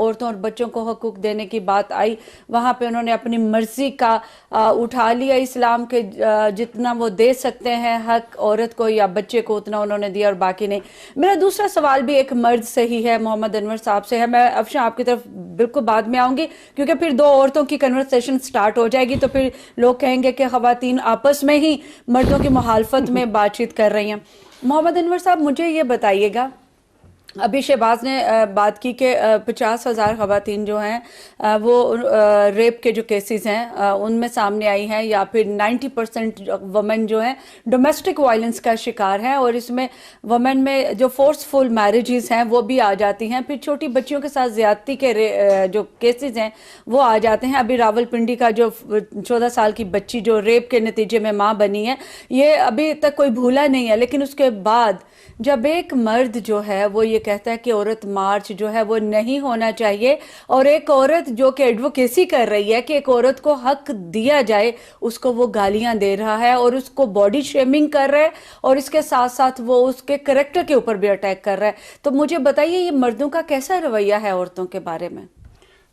عورتوں اور بچوں کو حقوق دینے کی بات آئی وہاں پہ انہوں نے اپنی مرضی کا اٹھا لیا اسلام کے جتنا وہ دے سکتے ہیں حق عورت کو یا بچے کو اتنا انہوں نے دیا اور باقی نہیں. میرا دوسرا سوال بھی ایک مرد سے ہی ہے, محمد انور صاحب سے ہے. میں افشاں آپ کی طرف بالکل بعد میں آؤں گی کیونکہ پھر دو عورتوں کی کنورسیشن سٹارٹ ہو جائے گی تو پھر لوگ کہیں گے کہ خواتین آپس میں ہی مردوں کی مخالفت میں بات چیت کر رہی ہیں. محمد انور صاحب مجھے یہ بتائیے گا, ابھی شہباز نے بات کی کہ 50,000 خواتین جو ہیں وہ ریپ کے جو کیسز ہیں ان میں سامنے آئی ہیں, یا پھر 90% وومن جو ہیں ڈومیسٹک وائلنس کا شکار ہیں, اور اس میں وومن میں جو فورسفل میرجز ہیں وہ بھی آ جاتی ہیں, پھر چھوٹی بچیوں کے ساتھ زیادتی کے جو کیسز ہیں وہ آ جاتے ہیں. ابھی راول پنڈی کا جو 14 سال کی بچی جو ریپ کے نتیجے میں ماں بنی ہے, یہ ابھی تک کوئی بھولا نہیں ہے. لیکن اس کے بعد جب ایک مرد جو ہے وہ یہ کہتا ہے کہ عورت مارچ جو ہے وہ نہیں ہونا چاہیے, اور ایک عورت جو کہ ایڈوکیسی کر رہی ہے کہ ایک عورت کو حق دیا جائے, اس کو وہ گالیاں دے رہا ہے اور اس کو باڈی شیمنگ کر رہا ہے, اور اس کے ساتھ ساتھ وہ اس کے کریکٹر کے اوپر بھی اٹیک کر رہا ہے. تو مجھے بتائیے یہ مردوں کا کیسا رویہ ہے عورتوں کے بارے میں؟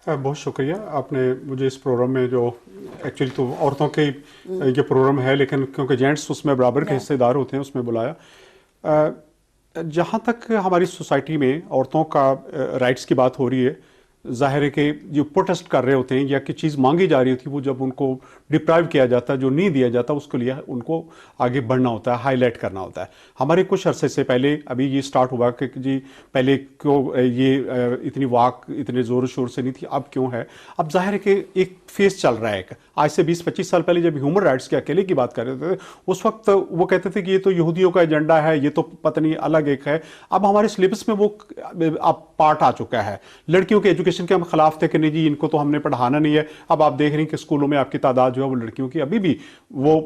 بہت شکریہ آپ نے مجھے اس پروگرام میں, جو ایکچولی تو عورتوں کے یہ پروگرام ہے لیکن کیونکہ جینٹس اس میں برابر کے حصے دار ہوتے ہیں, اس میں بلایا. جہاں تک ہماری سوسائٹی میں عورتوں کا رائٹس کی بات ہو رہی ہے, ظاہر ہے کہ جو پروٹیسٹ کر رہے ہوتے ہیں یا کہ چیز مانگی جا رہی ہوتی ہے, وہ جب ان کو ڈپرائیو کیا جاتا ہے, جو نہیں دیا جاتا, اس کے لیے ان کو آگے بڑھنا ہوتا ہے, ہائی لائٹ کرنا ہوتا ہے. ہمارے کچھ عرصے سے پہلے ابھی یہ سٹارٹ ہوا کہ جی پہلے کیوں یہ اتنی واک اتنے زور و شور سے نہیں تھی, اب کیوں ہے. اب ظاہر ہے کہ ایک فیس چل رہا ہے. آج سے 20-25 سال پہلے جب ہیومن رائٹس کے اکیلے کی بات کر رہے تھے, اس وقت وہ کہتے تھے کہ یہ تو یہودیوں کا ایجنڈا ہے, یہ تو پتہ نہیں الگ ایک ہے. اب ہمارے سلیبس میں وہ اب پارٹ آ چکا ہے. لڑکیوں کے ایجوکیشن کے ہم خلاف تھے کہ نہیں جی ان کو تو ہم نے پڑھانا نہیں ہے. اب آپ دیکھ رہے ہیں کہ اسکولوں میں آپ کی تعداد جو ہے وہ لڑکیوں کی ابھی بھی وہ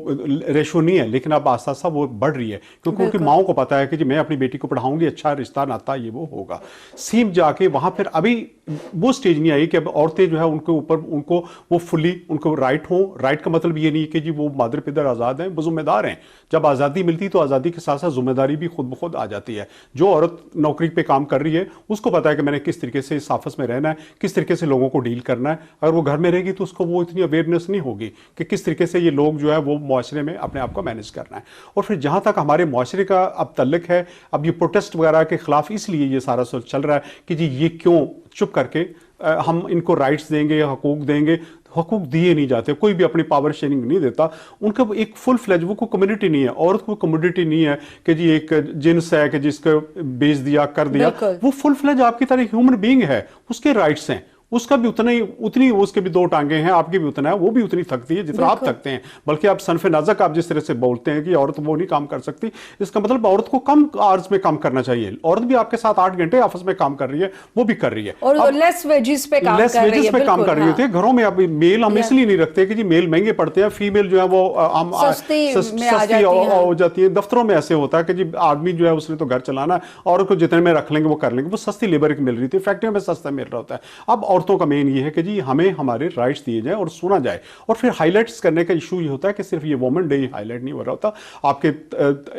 ریشو نہیں ہے, لیکن اب آہستہ آہستہ وہ بڑھ رہی ہے, کیونکہ ان کی ماؤں کو پتا ہے کہ جی میں اپنی بیٹی کو پڑھاؤں گی, اچھا رشتہ ناتا یہ وہ ہوگا. سیم جا کے وہاں پھر ابھی وہ سٹیج نہیں آئی کہ اب عورتیں جو ہے ان کے اوپر ان کو وہ فلی ان کو رائٹ ہوں. رائٹ کا مطلب یہ نہیں کہ جی وہ مادر پدر آزاد ہیں, وہ ذمہ دار ہیں. جب آزادی ملتی تو آزادی کے ساتھ ساتھ ذمہ داری بھی خود بخود آ جاتی ہے. جو عورت نوکری پہ کام کر رہی ہے اس کو پتا ہے کہ میں نے کس طریقے سے اس آفس میں رہنا ہے, کس طریقے سے لوگوں کو ڈیل کرنا ہے. اگر وہ گھر میں رہے گی تو اس کو وہ اتنی اویئرنیس نہیں ہوگی کہ کس طریقے سے یہ لوگ جو ہے وہ معاشرے میں اپنے آپ کو مینیج کرنا ہے. اور پھر جہاں تک ہمارے معاشرے کا اب تعلق ہے, اب یہ پروٹیسٹ وغیرہ کے خلاف اس لیے یہ سارا چل رہا ہے کہ جی یہ کیوں چپ کر کے ہم ان کو رائٹس دیں گے, حقوق دیں گے. حقوق دیے نہیں جاتے, کوئی بھی اپنی پاور شیئرنگ نہیں دیتا. ان کا ایک فل فلیج وہ کوئی کمیونٹی نہیں ہے, عورت کو کمیونٹی نہیں ہے کہ جی ایک جنس ہے کہ جس کو بیچ دیا کر دیا. وہ فل فلیج آپ کی طرح ہیومن بینگ ہے, اس کے رائٹس ہیں, اس کا بھی اتنی اس کے بھی 2 ٹانگیں ہیں, آپ کی بھی اتنا ہے, وہ بھی اتنی تھکتی ہے جتنا آپ تھکتے ہیں. بلکہ آپ صنف نازک آپ جس طرح سے بولتے ہیں کہ عورت وہ نہیں کام کر سکتی, اس کا مطلب عورت کو کم آورز میں کام کرنا چاہیے. عورت بھی آپ کے ساتھ 8 گھنٹے آفس میں کام کر رہی ہے, وہ بھی کر رہی ہے, اور لیس ویجز پہ کام کر رہی ہوتی ہے. گھروں میں اب میل ہم اس لیے نہیں رکھتے کہ جی میل مہنگے پڑتے ہیں, فیمیل جو ہے وہ سستی ہو جاتی ہے. دفتروں میں ایسے ہوتا ہے کہ جی آدمی جو ہے اس نے تو گھر چلانا ہے, عورت کو جتنے میں رکھ لیں گے وہ کر لیں گے, وہ سستی لیبر مل رہی تھی, فیکٹریوں میں سستا مل رہا ہوتا ہے. اب عورتوں کا مین یہ ہے کہ جی ہمیں ہمارے رائٹس دیے جائیں اور سنا جائے. اور پھر ہائی لائٹس کرنے کا ایشو یہ ہوتا ہے کہ صرف یہ وومن ڈے ہائی لائٹ نہیں ہو رہا ہوتا, آپ کے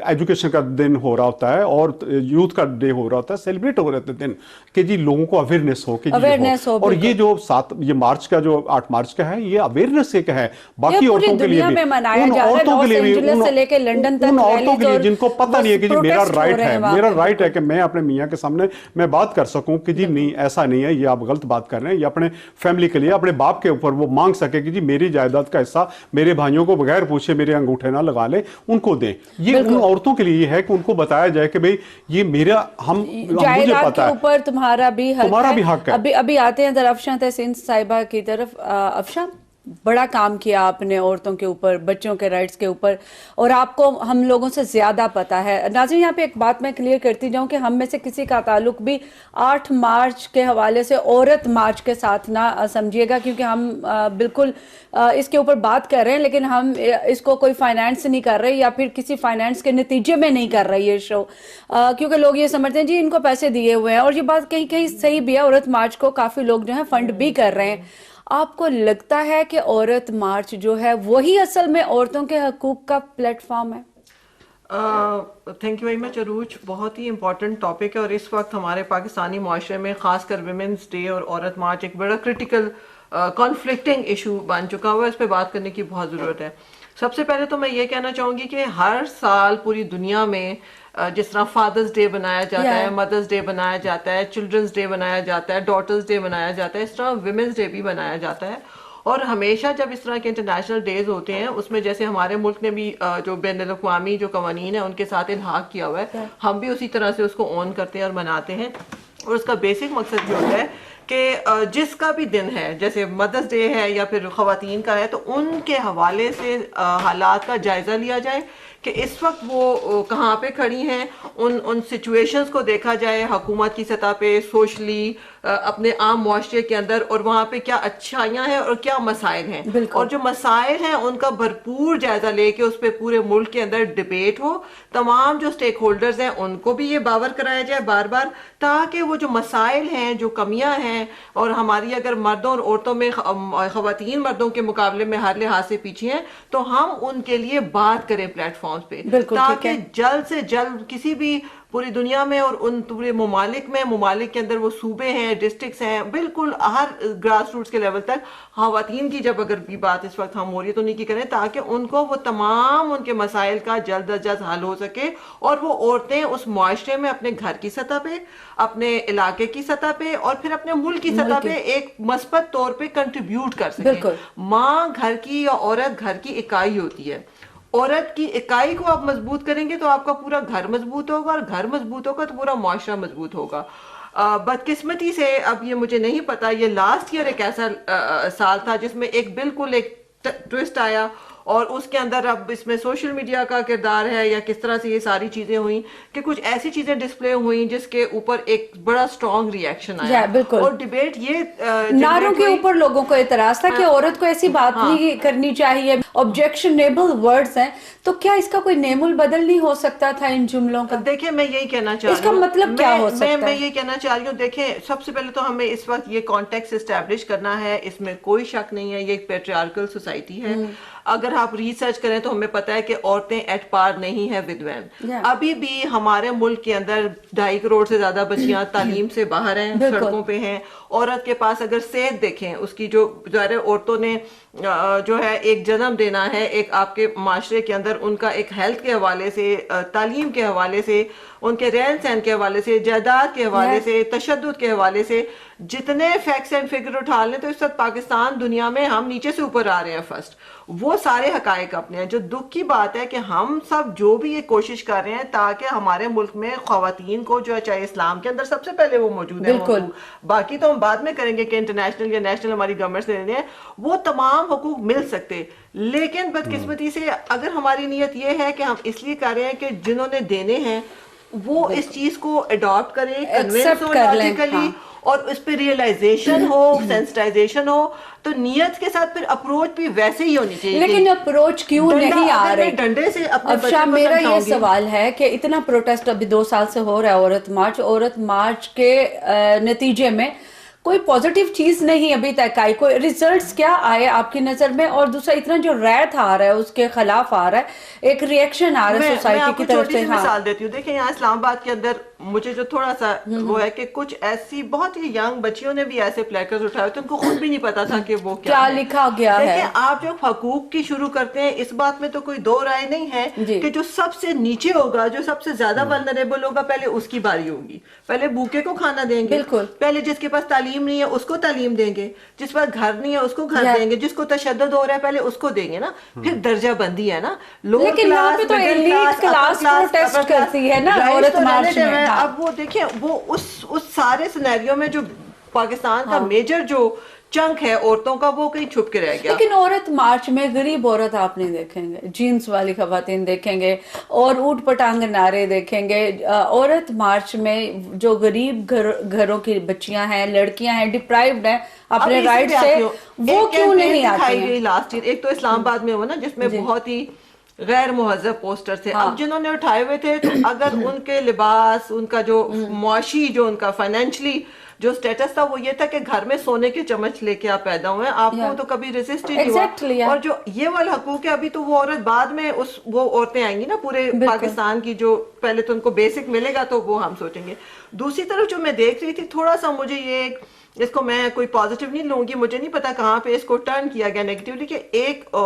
ایجوکیشن کا دن ہو رہا ہوتا ہے اور یوتھ کا ڈے ہو رہا ہوتا ہے, سیلیبریٹ ہو رہے تھے دن کہ جی لوگوں کو اویئرنیس ہو کہ جی ہو. اور یہ جو یہ مارچ کا جو 8 مارچ کا ہے یہ اویئرنیس ایک ہے, باقی عورتوں کے لیے بھی, ان عورتوں کے لیے بھی, ان عورتوں کے لیے جن کو پتہ نہیں ہے کہ جی میرا رائٹ ہے, میرا رائٹ ہے کہ میں اپنے میاں کے سامنے میں بات کر سکوں کہ جی نہیں ایسا نہیں ہے, یہ آپ غلط بات کر رہے ہیں. یہ اپنے فیملی کے لیے اپنے باپ کے اوپر وہ مانگ سکے کہ جی میری جائیداد کا حصہ میرے بھائیوں کو بغیر پوچھے میرے انگوٹھے نہ لگا لیں, ان کو دیں. یہ ان عورتوں کے لیے یہ ہے کہ ان کو بتایا جائے کہ بھئی یہ میرا مجھے پتا ہے اوپر تمہارا بھی حق ہے. ابھی آتے ہیں در افشاں تحسین صاحبہ کی طرف. افشاں بڑا کام کیا آپ نے عورتوں کے اوپر, بچوں کے رائٹس کے اوپر, اور آپ کو ہم لوگوں سے زیادہ پتا ہے. ناظرین یہاں پہ ایک بات میں کلیئر کرتی جاؤں کہ ہم میں سے کسی کا تعلق بھی 8 مارچ کے حوالے سے عورت مارچ کے ساتھ نہ سمجھیے گا, کیونکہ ہم بالکل اس کے اوپر بات کر رہے ہیں لیکن ہم اس کو کوئی فائنانس نہیں کر رہے یا پھر کسی فائنانس کے نتیجے میں نہیں کر رہے یہ شو, کیونکہ لوگ یہ سمجھتے ہیں جی ان کو پیسے دیے ہوئے ہیں, اور یہ بات کہیں کہیں صحیح بھی ہے. عورت مارچ کو کافی لوگ جو ہیں فنڈ بھی کر رہے ہیں. آپ کو لگتا ہے کہ عورت مارچ جو ہے وہی اصل میں عورتوں کے حقوق کا پلیٹ فارم ہے؟ تھینک یو ویری مچ عروج. بہت ہی امپورٹنٹ ٹاپک ہے اور اس وقت ہمارے پاکستانی معاشرے میں خاص کر ویمنس ڈے اور عورت مارچ ایک بڑا کرٹیکل کانفلکٹنگ ایشو بن چکا ہوا ہے. اس پہ بات کرنے کی بہت ضرورت ہے. سب سے پہلے تو میں یہ کہنا چاہوں گی کہ ہر سال پوری دنیا میں جس طرح فادرز ڈے بنایا جاتا ہے, مدرز ڈے بنایا جاتا ہے, چلڈرنز ڈے بنایا جاتا ہے, ڈاٹرز ڈے بنایا جاتا ہے, اس طرح ویمنس ڈے بھی بنایا جاتا ہے. اور ہمیشہ جب اس طرح کے انٹرنیشنل ڈیز ہوتے ہیں اس میں جیسے ہمارے ملک نے بھی جو بین الاقوامی جو قوانین ہیں ان کے ساتھ الحاق کیا ہوا ہے, ہم بھی اسی طرح سے اس کو اون کرتے ہیں اور مناتے ہیں. اور اس کا بیسک مقصد یہ ہوتا ہے کہ جس کا بھی دن ہے, جیسے مدرس ڈے ہے یا پھر خواتین کا ہے, تو ان کے حوالے سے حالات کا جائزہ لیا جائے کہ اس وقت وہ کہاں پہ کھڑی ہیں, ان سچویشنز کو دیکھا جائے حکومت کی سطح پہ, سوشلی, اپنے عام معاشرے کے اندر, اور وہاں پہ کیا اچھائیاں ہیں اور کیا مسائل ہیں, اور جو مسائل ہیں ان کا بھرپور جائزہ لے کے اس پہ پورے ملک کے اندر ڈبیٹ ہو. تمام جو سٹیک ہولڈرز ہیں ان کو بھی یہ باور کرایا جائے بار بار, تاکہ وہ جو مسائل ہیں, جو کمیاں ہیں, اور ہماری اگر مردوں اور عورتوں میں خواتین مردوں کے مقابلے میں ہر لحاظ سے پیچھے ہیں, تو ہم ان کے لیے بات کریں پلیٹ فارمز پہ, تاکہ جلد سے جلد کسی بھی پوری دنیا میں اور ان پورے ممالک کے اندر وہ صوبے ہیں, ڈسٹرکٹس ہیں, بالکل ہر گراس روٹس کے لیول تک خواتین کی جب اگر بھی بات اس وقت ہم ہو رہی ہے تو انہیں کی کریں, تاکہ ان کو وہ تمام ان کے مسائل کا جلد از جلد حل ہو سکے, اور وہ عورتیں اس معاشرے میں اپنے گھر کی سطح پہ, اپنے علاقے کی سطح پہ, اور پھر اپنے ملک کی سطح پہ ایک مثبت طور پہ کنٹریبیوٹ کر سکیں. ماں گھر کی یا عورت گھر کی اکائی ہوتی ہے. عورت کی اکائی کو آپ مضبوط کریں گے تو آپ کا پورا گھر مضبوط ہوگا, اور گھر مضبوط ہوگا تو پورا معاشرہ مضبوط ہوگا. بدقسمتی سے اب یہ مجھے نہیں پتا, یہ لاسٹ ایئر ایک ایسا سال تھا جس میں ایک بالکل ایک ٹوسٹ آیا, اور اس کے اندر اب اس میں سوشل میڈیا کا کردار ہے یا کس طرح سے یہ ساری چیزیں ہوئیں کہ کچھ ایسی چیزیں ڈسپلے ہوئیں جس کے اوپر ایک بڑا اسٹرانگ ریئیکشن آیا. اور ڈیبیٹ یہ نعروں کے اوپر لوگوں کو اعتراض تھا کہ عورت کو ایسی بات نہیں کرنی چاہیے, آبجیکشنیبل ورڈز ہیں, تو کیا اس کا کوئی نیم البدل نہیں ہو سکتا تھا ان جملوں کا؟ دیکھیں میں یہی کہنا چاہ رہی ہوں, اس کا مطلب کیا ہو سکتا ہے؟ میں یہ کہنا چاہ رہی ہوں, دیکھیں سب سے پہلے تو ہمیں اس وقت یہ کانٹیکس اسٹیبلش کرنا ہے, اس میں کوئی شک نہیں ہے, یہ ایک پیٹریارکل سوسائٹی ہے. اگر آپ ریسرچ کریں تو ہمیں پتا ہے کہ عورتیں ایٹ پار نہیں ہیں ود مین. ابھی بھی ہمارے ملک کے اندر 2.5 کروڑ سے زیادہ بچیاں تعلیم سے باہر ہیں, سڑکوں پہ ہیں. عورت کے پاس اگر صحت دیکھیں, اس کی جو ظاہر عورتوں نے جو ہے ایک جنم دینا ہے, ایک آپ کے معاشرے کے اندر ان کا ایک ہیلتھ کے حوالے سے, تعلیم کے حوالے سے, ان کے رہن سہن کے حوالے سے, جائیداد کے حوالے سے, تشدد کے حوالے سے, جتنے فیکٹس اینڈ فگر اٹھا لیں تو اس وقت پاکستان دنیا میں ہم نیچے سے اوپر آ رہے ہیں فرسٹ. وہ سارے حقائق اپنے ہیں. جو دکھ کی بات ہے کہ ہم سب جو بھی یہ کوشش کر رہے ہیں تاکہ ہمارے ملک میں خواتین کو جو ہے, چاہے اسلام کے اندر سب سے پہلے وہ موجود ہیں, باقی تو ہم بعد میں کریں گے کہ انٹرنیشنل یا نیشنل ہماری گورنمنٹ سے لینے ہیں, وہ تمام حقوق مل سکتے. لیکن بدقسمتی سے اگر ہماری نیت یہ ہے کہ ہم اس لیے کر رہے ہیں کہ جنہوں نے دینے ہیں وہ اس چیز کو اڈاپٹ کریں, کنونس ہو لاجیکلی, اور اس پہ ریئلائزیشن ہو, سینسٹائزیشن ہو, تو نیت کے ساتھ پھر اپروچ بھی ویسے ہی ہونی چاہیے. لیکن اپروچ کیوں نہیں آ رہی؟ ڈنڈے سے افشا, میرا یہ سوال ہے کہ اتنا پروٹیسٹ ابھی 2 سال سے ہو رہا ہے, عورت مارچ کے نتیجے میں کوئی پازیٹیو چیز نہیں ابھی تک آئی, کوئی ریزلٹس کیا آئے آپ کی نظر میں؟ اور دوسرا اتنا جو ریت آ رہا ہے اس کے خلاف آ رہا ہے, ایک ریئیکشن آ رہا ہے سوسائٹی کی طرف سے. مثال دیتی ہوں, دیکھیں یہاں اسلام آباد کے اندر مجھے جو تھوڑا سا وہ ہے کہ کچھ ایسی بہت ہی ینگ بچیوں نے بھی ایسے پلیکرز اٹھائے تھے, ان کو خود بھی نہیں پتا تھا کہ وہ کیا لکھا گیا ہے. دیکھیں آپ جب حقوق کی شروع کرتے ہیں, اس بات میں تو کوئی دو رائے نہیں ہے کہ جو سب سے نیچے ہوگا, جو سب سے زیادہ ولنریبل ہوگا, پہلے اس کی باری ہوگی. پہلے بھوکے کو کھانا دیں گے, پہلے جس کے پاس تعلیم نہیں ہے اس کو تعلیم دیں گے, جس پاس گھر نہیں ہے اس کو گھر دیں گے, جس کو تشدد ہو رہا ہے پہلے اس کو دیں گے نا. پھر درجہ بندی ہے نا, لوور کلاس پروٹیسٹ کرتی ہے نا عورت مارچ میں. اب وہ دیکھیں وہ اس سارے سینیریو میں جو پاکستان کا میجر جو چنک ہے عورتوں کا, وہ کہیں چھپ کے رہ گیا. لیکن عورت مارچ میں غریب عورت آپ نہیں دیکھیں گے, جینس والی خواتین دیکھیں گے, اور اوٹ پٹانگ نعرے دیکھیں گے. عورت مارچ میں جو غریب گھروں کی بچیاں ہیں, لڑکیاں ہیں, ڈپرائیوڈ ہیں اپنے رائٹ سے, وہ کیوں نہیں آتی ہیں؟ لاسٹ ایئر ایک تو اسلام آباد میں ہوا نا, جس میں بہت ہی غیر مہذب پوسٹر تھے. اب جنہوں نے اٹھائے ہوئے تھے, تو اگر ان کے لباس, ان کا جو معاشی, جو ان کا فائنینشلی جو اسٹیٹس تھا وہ یہ تھا کہ گھر میں سونے کے چمچ لے کے آپ پیدا ہوئے ہیں, آپ کو تو کبھی ریزسٹ ہی نہیں ہوا. اور جو یہ والا حقوق ہے ابھی تو وہ عورت بعد میں وہ عورتیں آئیں گی نا پورے پاکستان کی, جو پہلے تو ان کو بیسک ملے گا تو وہ ہم سوچیں گے. دوسری طرف جو میں دیکھ رہی تھی تھوڑا سا مجھے یہ اس کو میں کوئی پازیٹیو نہیں لوں گی, مجھے نہیں پتا کہاں پہ اس کو ٹرن کیا گیا نیگیٹیولی, کہ ایک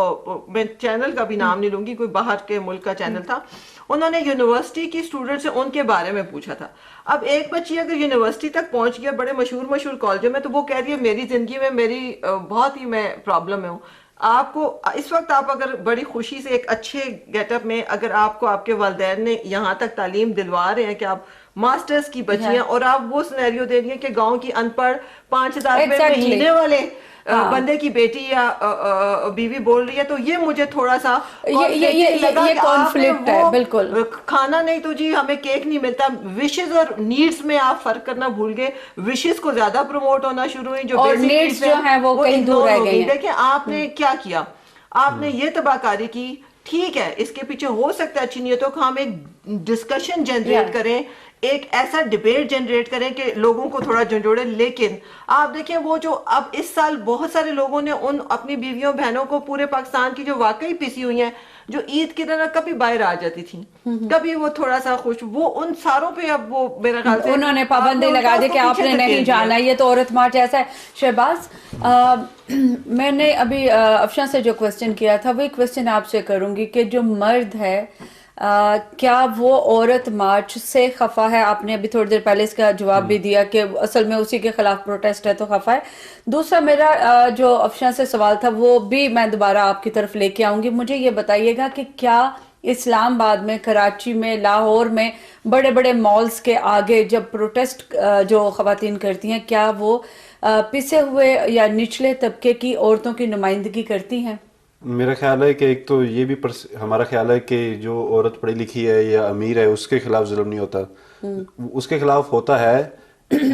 میں چینل کا بھی نام نہیں لوں گی, کوئی باہر کے ملک کا چینل تھا, انہوں نے یونیورسٹی کی اسٹوڈنٹ سے ان کے بارے میں پوچھا تھا. اب ایک بچی اگر یونیورسٹی تک پہنچ گیا بڑے مشہور کالجوں میں, تو وہ کہہ رہی ہے میری زندگی میں میری بہت ہی میں پرابلم میں ہوں. آپ کو اس وقت آپ اگر بڑی خوشی سے ایک اچھے گیٹ اپ میں, اگر آپ کو آپ کے والدین نے یہاں تک تعلیم دلوا رہے ہیں کہ آپ ماسٹرز کی بچی ہیں, اور آپ وہ سینیریو دے رہی ہیں کہ گاؤں کی ان پڑھ 5,000 روپے مہینے والے بندے کی بیٹی یا بیوی بول رہی ہے, تو یہ مجھے تھوڑا سا یہ کانفلکٹ ہے. بالکل کھانا نہیں تو جی ہمیں کیک نہیں ملتا. وشز اور نیڈس میں آپ فرق کرنا بھول گئے, وشز کو زیادہ پروموٹ ہونا شروع ہوئی, جو بیسک نیڈس ہیں وہ کہیں دور رہ گئی. دیکھیں آپ نے کیا کیا, آپ نے یہ تباہ کاری کی. ٹھیک ہے اس کے پیچھے ہو سکتا ہے اچھی نیتوں کو, ہم ایک ڈسکشن جنریٹ کریں, ایک ایسا ڈیبیٹ جنریٹ کریں کہ لوگوں کو تھوڑا جھنجھوڑے. لیکن آپ دیکھیں وہ جو اب اس سال بہت سارے لوگوں نے ان اپنی بیویوں بہنوں کو پورے پاکستان کی جو واقعی پیسی ہوئی ہیں, جو عید کی طرح کبھی باہر آ جاتی تھی, کبھی وہ تھوڑا سا خوش, وہ ان ساروں پہ اب وہ میرا خیال سے انہوں نے پابندی لگا دی کہ آپ نے نہیں جانا. یہ تو عورت مارچ ایسا ہے. شہباز, میں نے ابھی افشاں سے جو کوسچن کیا تھا وہی کوسچن آپ سے کروں گی کہ جو مرد ہے کیا وہ عورت مارچ سے خفا ہے؟ آپ نے ابھی تھوڑی دیر پہلے اس کا جواب بھی دیا کہ اصل میں اسی کے خلاف پروٹیسٹ ہے تو خفا ہے. دوسرا میرا جو افشاں سے سوال تھا وہ بھی میں دوبارہ آپ کی طرف لے کے آؤں گی. مجھے یہ بتائیے گا کہ کیا اسلام آباد میں, کراچی میں, لاہور میں بڑے بڑے مالز کے آگے جب پروٹیسٹ جو خواتین کرتی ہیں, کیا وہ پسے ہوئے یا نچلے طبقے کی عورتوں کی نمائندگی کرتی ہیں؟ میرا خیال ہے کہ ایک تو یہ بھی ہمارا خیال ہے کہ جو عورت پڑھی لکھی ہے یا امیر ہے اس کے خلاف ظلم نہیں ہوتا. اس کے خلاف ہوتا ہے,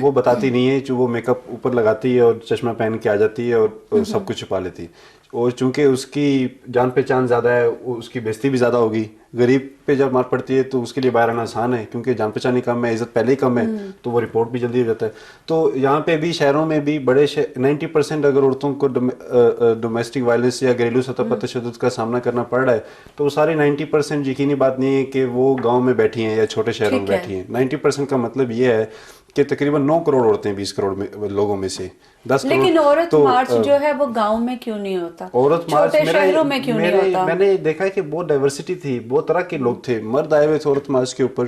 وہ بتاتی نہیں ہے, جو وہ میک اپ اوپر لگاتی ہے اور چشمہ پہن کے آ جاتی ہے اور سب کچھ چھپا لیتی ہے. اور چونکہ اس کی جان پہچان زیادہ ہے, اس کی بےزتی بھی زیادہ ہوگی. غریب پہ جب مار پڑتی ہے تو اس کے لیے باہر آنا آسان ہے, کیونکہ جان پہچان ہی کم ہے, عزت پہلے ہی کم ہے, تو وہ رپورٹ بھی جلدی ہو جاتا ہے. تو یہاں پہ بھی شہروں میں بھی بڑے 90% اگر عورتوں کو ڈومیسٹک وائلنس یا گھریلو سطح پر تشدد کا سامنا کرنا پڑ رہا ہے, تو وہ سارے 90% یقینی بات نہیں ہے کہ وہ گاؤں میں بیٹھی ہیں یا چھوٹے شہروں میں بیٹھی ہیں. 90% کا مطلب یہ ہے کہ تقریباً 9 کروڑ عورتیں 20 کروڑ لوگوں میں سے 10 کروڑ. لیکن عورت مارچ جو ہے وہ گاؤں میں کیوں نہیں ہوتا, عورت مارچ چھوٹے شہروں میں کیوں نہیں ہوتا؟ میں نے دیکھا ہے کہ بہت ڈائیورسٹی تھی, بہت طرح کے لوگ تھے, مرد آئے ہوئے تھے عورت مارچ کے اوپر,